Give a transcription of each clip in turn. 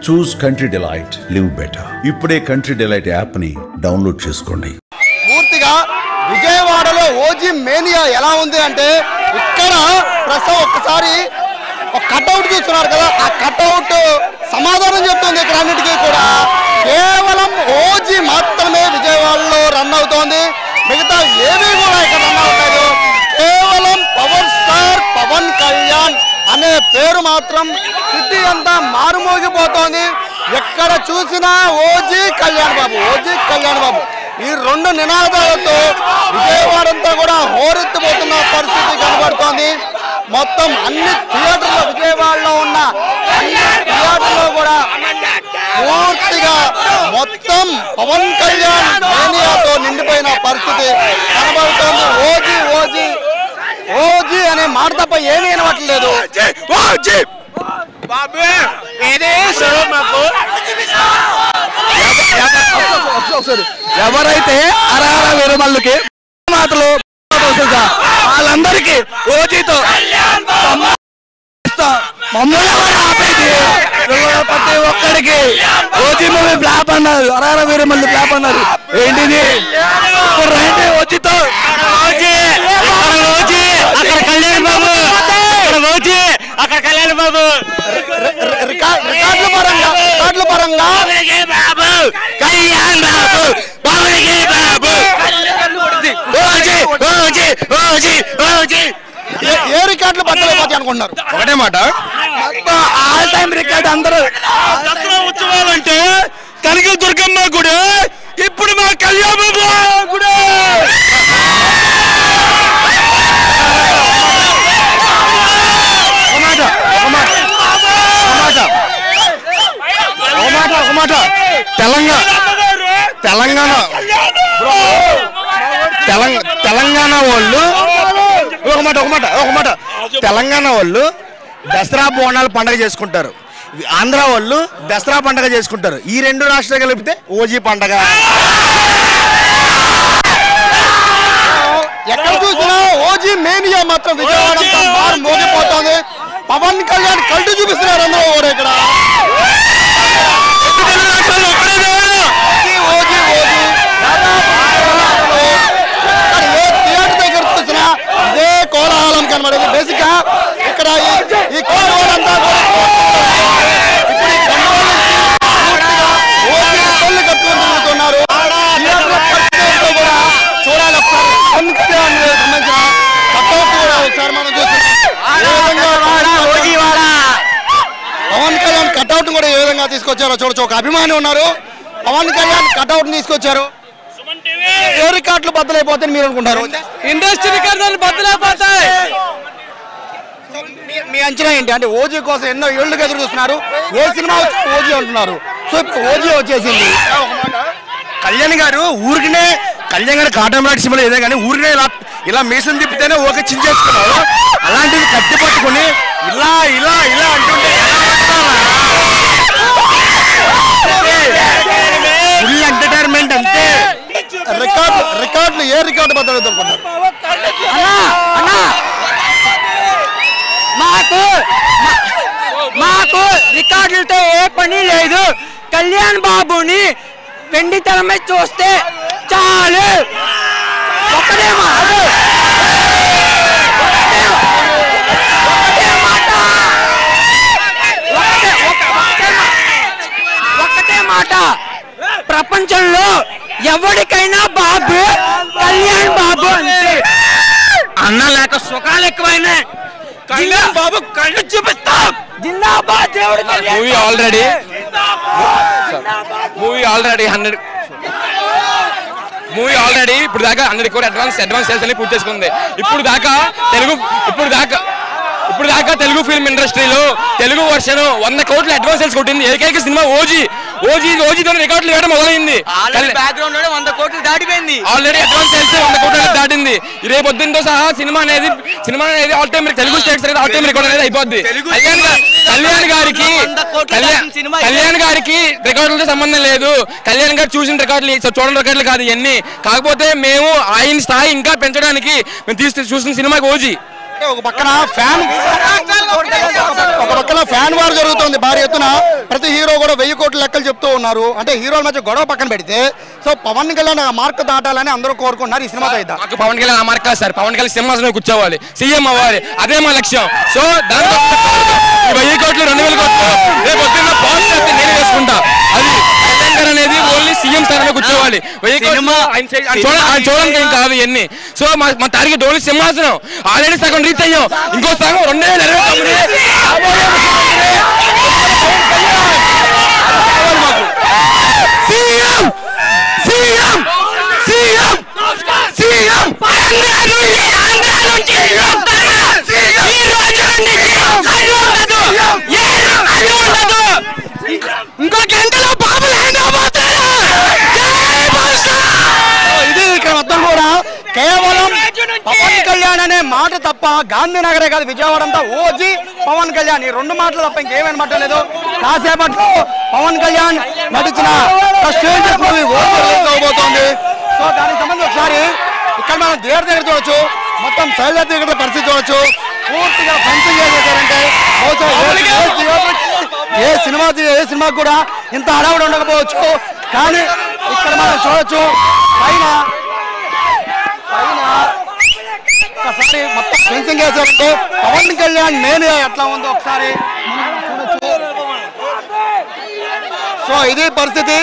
చూస్ country delight, live better. ఇప్పుడే country delight app ని download చేసుకోండి. పూర్తిగా విజయవాడలో ఓజీ మేనియా ఎలా ఉంది అంటే ఇక్కడ ప్రస్తుతం ఒక్కసారి ఒక కట్అవుట్ చూస్తున్నారు కదా, ఆ కట్అవుట్ సమాధానం చెప్తుంది. ఇక్కడ అన్నిటికీ కూడా కేవలం ఓజీ మాత్రమే విజయవాడలో రన్ అవుతోంది, మిగతా ఏమీ కూడా ఇక్కడ రన్ అవ్వలేదు. కేవలం పవర్ స్టార్ పవన్ కళ్యాణ్ అనే పేరు మాత్రం సిటీ అంతా మారుమోగిపోతోంది. ఎక్కడ చూసినా ఓజీ కళ్యాణ్ బాబు, ఓజీ కళ్యాణ్ బాబు, ఈ రెండు నినాదాలతో విజయవాడ అంతా కూడా హోరెత్తిపోతున్న పరిస్థితి కనబడుతోంది. మొత్తం అన్ని థియేటర్లు, విజయవాడలో ఉన్న అన్ని థియేటర్లో కూడా పూర్తిగా మొత్తం పవన్ కళ్యాణ్ మేనియాతో నిండిపోయిన పరిస్థితి కనబడుతోంది. ఓజీ ఓజీ ఓజీ అనే మాట తప్ప ఏమీ వినవట్లేదు. ఎవరైతే అరహర వీరమల్లుకి మాటలు వాళ్ళందరికీ ఓజీతో మమ్మల్ని ఆపేది. ప్రతి ఒక్కడికి ఓజీ మూవీ ఫ్లాప్ అన్నారు, అరహర వీరమల్లు ఫ్లాప్ అన్నారు. ఏంటిది ఓజీతో అక్కడ కళ్యాణ్ బాబు, ఓజీ అక్కడ కళ్యాణ్ బాబు రికార్డుల పరంగా కళ్యాణ్ బాబు బాబు ఏ రికార్డులు బద్దలైపోతాయి అనుకుంటున్నారు? ఒకటే మాట, ఆల్ టైమ్ రికార్డ్. అందరూ దసరా ఉత్సవాలు అంటే కనక దుర్గమ్మ గుడి, ఇప్పుడు మా కళ్యాణ గుడి. తెలంగాణ వాళ్ళు తెలంగాణ వాళ్ళు దసరా బోనాలు పండుగ చేసుకుంటారు, ఆంధ్ర వాళ్ళు దసరా పండుగ చేసుకుంటారు. ఈ రెండు రాష్ట్రాలు కలిపితే ఓజీ పండుగ. ఎక్కడ చూసినా ఓజీ మేనియా మాత్రం విజయవాడ మోగిపోతుంది. పవన్ కళ్యాణ్ కళ్ళు చూపిస్తున్నారు అందరూ కూడా. ఇక్కడ ఓజీ ఓజీ ఏ థియేటర్ దగ్గర చూసినా ఇదే కోలాహలం కనబడేది. బేసిక్ గా ఇక్కడ ఈ కోలాహలం అంతా కూడా ఓజీ కట్టుకుని తిరుగుతున్నారు. కూడా చూడాలి ఒకసారి సంబంధించిన కట్అవుట్ కూడా ఒకసారి మనం పవన్ కళ్యాణ్ కట్అవుట్ కూడా ఏ విధంగా తీసుకొచ్చారో చూడొచ్చు. ఒక అభిమాని ఉన్నారు, పవన్ కళ్యాణ్ కట్అవుట్ తీసుకొచ్చారు. ఏ రికార్డులు బద్దలైపోతాయని మీరు అనుకుంటారు? ఇండస్ట్రీ రికార్డులు బద్దలైపోతాయి. మీ అంచనా ఏంటి? అంటే ఓజీ కోసం ఎన్నో ఏళ్ళుగా ఎదురు చూస్తున్నారు, ఏ సినిమా వచ్చి ఓజీ అంటున్నారు. సో ఇప్పుడు ఓజీ వచ్చేసింది. కళ్యాణ్ గారు ఊరికినే, కళ్యాణ్ గారు కాటమరాటి సినిమాలో ఏదో కానీ ఊరికినే ఇలా మీసం తిప్పితేనే ఓకే చించేసుకున్నారు. అలాంటివి కట్టి పట్టుకుని ఇలా ఇలా ఇలా అంటుంటే ఫుల్ ఎంటర్టైన్మెంట్ అంతే. రికార్డులు ఏ రికార్డు బద్దలవుతారు అనుకుంటారు? మాకు రికార్డులతో ఏ పని లేదు. కళ్యాణ్ బాబుని వెండి తెర మీద చూస్తే చాలు. ఒకటే మాట, ప్రపంచంలో ఎవరికైనా బాబు కళ్యాణ్ బాబు అంతే. అన్న లేక సుఖాలు ఎక్కువైనా కళ్యాణ్ బాబు కళ్ళు చూపిస్తాం. జిందాబాద్ దేవుడు. మూవీ ఆల్రెడీ 100 మూవీ ఆల్రెడీ ఇప్పుడు దాకా 100 కోట్ల అడ్వాన్స్ సేల్స్ అని పూర్తి చేసుకుంది. ఇప్పుడు దాకా తెలుగు ఫిల్మ్ ఇండస్ట్రీలో తెలుగు వర్షన్ 100 కోట్ల అడ్వాన్స్ సేల్స్ కొట్టింది. ఏకైక సినిమా ఓజీతో రికార్డులు వేయడం మొదలైంది. బ్యాక్గ్రౌండ్ 100 కోట్లు దాటిపోయింది. ఆల్రెడీ అడ్వాన్స్ సేల్స్ 100 కోట్ల దాటింది. రేపు పొద్దున్నతో సహా సినిమా అనేది ఆల్ టైమ్ తెలుగు స్టేట్స్ అనేది ఆల్ టైమ్ రికార్డ్ అనేది అయిపోద్ది. కళ్యాణ్ గారికి రికార్డులతో సంబంధం లేదు. కళ్యాణ్ గారు చూసిన రికార్డులు చూడని రికార్డులు కాదు ఇవన్నీ. కాకపోతే మేము ఆయన స్థాయి ఇంకా పెంచడానికి మేము చూసిన సినిమాకి ఓజీ ఒక పక్కన ఫ్యాన్ వార్ జరుగుతుంది భారీ ఎత్తున. ప్రతి హీరో కూడా 1000 కోట్ల లెక్కలు చెప్తూ ఉన్నారు. అంటే హీరోల మధ్య గొడవ పక్కన పెడితే సో పవన్ కళ్యాణ్ ఆ మార్క్ దాటాలని అందరూ కోరుకుంటున్నారు. ఈ సినిమాతో అయితే పవన్ కళ్యాణ్ ఆ మార్క్ సార్, పవన్ కళ్యాణ్ సింహాసనం కూర్చోవాలి, సీఎం అవ్వాలి, అదే మా లక్ష్యం. సో దాంట్లో 1000 కోట్లు 2000 కోట్లు రేపు పొద్దున్న పవన్ నేను వేసుకుంటా. అది అనేది ఓన్లీ సీఎం స్థానంలో కూర్చోవాలి. 1000 కోట్లు చూడడానికి ఏం కాదు ఇవన్నీ. సో మా టార్గెట్ ఓన్లీ సింహాసనం. ఆల్రెడీ సగం రీచ్ అయ్యాం, ఇంకో సగం 2029 ఇంకో గంటలో బాబు ఇది ఇక్కడ మొత్తం కూడా కేవలం పవన్ కళ్యాణ్ అనే మాట తప్ప గాంధీనగరే కాదు విజయవాడ అంతా ఓజీ పవన్ కళ్యాణ్ ఈ 2 మాటలు తప్ప ఇంకేమైనా మాట్లాడలేదు. కాసేపట్లో పవన్ కళ్యాణ్ నటించిన మూవీ అవబోతోంది. సో దానికి సంబంధించి ఒకసారి ఇక్కడ మనం థియేటర్ దగ్గర చూడొచ్చు, మొత్తం శైల థియేటర్ పరిస్థితి చూడొచ్చు. పూర్తిగా ఫెన్సింగ్ చేసేసారంటే ఏ సినిమాకి కూడా ఇంత హడావుడి ఉండకపోవచ్చు. కానీ ఇక్కడ మనం చూడొచ్చు పైన ఒకసారి మొత్తం ఫెన్సింగ్ వేసారంటే పవన్ కళ్యాణ్ నేను ఎట్లా ఉందో ఒకసారి చూడొచ్చు. సో ఇది పరిస్థితి.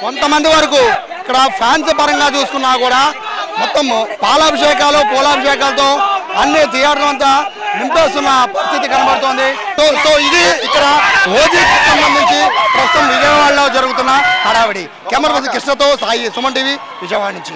కొంతమంది వరకు ఇక్కడ ఫ్యాన్స్ పరంగా చూసుకున్నా కూడా మొత్తం పాలాభిషేకాలు పూలాభిషేకాలతో అన్ని థియేటర్ అంతా నింపేస్తున్న పరిస్థితి కనబడుతోంది. సో ఇది ఇక్కడ ఓజీకి సంబంధించి ప్రస్తుతం విజయవాడలో జరుగుతున్న హడావిడి. కెమెరా పర్సన్ కృష్ణతో సాయి, సుమన్ టీవీ, విజయవాడ నుంచి.